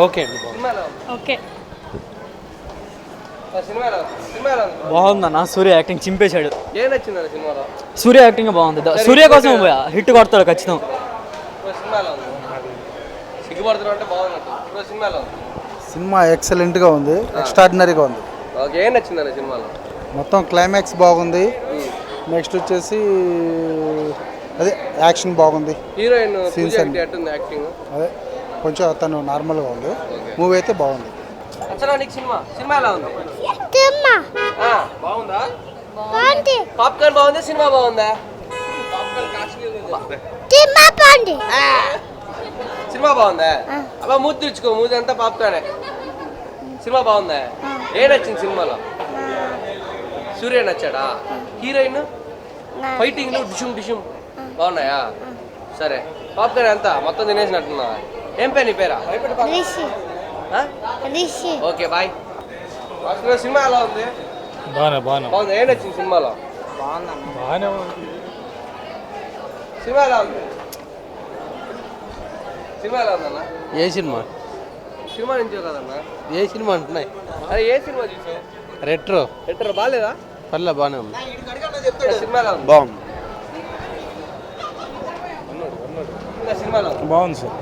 Okay అండి. Okay బాగుందన్న. సూర్య acting చింపేశాడు. ఏం నచ్చింది సినిమాలో? సూర్య యాక్టింగ్ బాగుంది. సూర్య కోసం హిట్ కొడతాడు ఖచ్చితం. సినిమాలో సిగ్గుపడుతున్నా అంటే బాగున్నట్టు సినిమాలో సినిమా ఎక్సలెంట్గా ఉంది, ఎక్స్ట్రాడినరీగా ఉంది. ఓకే, ఏం నచ్చిందండి సినిమాలో? మొత్తం క్లైమాక్స్ బాగుంది. నెక్స్ట్ వచ్చేసి అదే యాక్షన్ బాగుంది. హీరోయిన్ సీన్స్ యాక్టింగ్ అదే కొంచెం తను నార్మల్గా ఉంది. మూవీ అయితే బాగుంది. అచ్చనా నీకు సినిమా ఎలా ఉంది? బాగుందా? పాప్కార్న్ బాగుందా? సినిమా బాగుందా? సినిమా బాగుందా? అబ్బా మూతి తెచ్చుకో, మూతి అంతా పాప్కార్నే. సినిమా బాగుందా? ఏ నచ్చింది సినిమాలో? సూర్య నచ్చాడా? హీరోయిన్ ఫైటింగ్లు డిషుమ్ బాగున్నాయా? సరే, పాప్కార్న్ ఎంత మొత్తం తినేసినట్టున్నా. ఏం పేరు నీ పేరా? Okay bye. సినిమా ఎలా ఉంది? బాగుంది. ఏం నచ్చింది సినిమాలో? సినిమా ఎలా ఉంది? సినిమా ఎలా ఉందన్న? ఏ సినిమా? సినిమా నుంచి కదన్నా. ఏ సినిమా అంటున్నాయి? అరే ఏ సినిమా చూసావు? రెట్రో బాగాలేదా? పర్లే బాగానే ఉంది. సినిమా ఎలా ఉంది? బాగుంది. సినిమాలో బాగుంది సార్.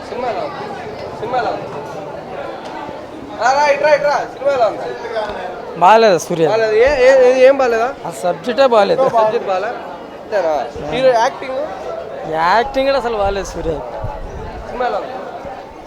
సినిమాలో ఇట్రా సినిమాలో ఉంది. బాగాలేదు సూర్య. బాగాలేదు. ఏం బాగాలేదా? ఆ సబ్జెక్టే బాగాలేదు. సబ్జెక్ట్ బాగాలే. హీరో యాక్టింగ్ యాక్టింగ్ కూడా అసలు బాగాలేదు సూర్య. సినిమాలో ఉంది.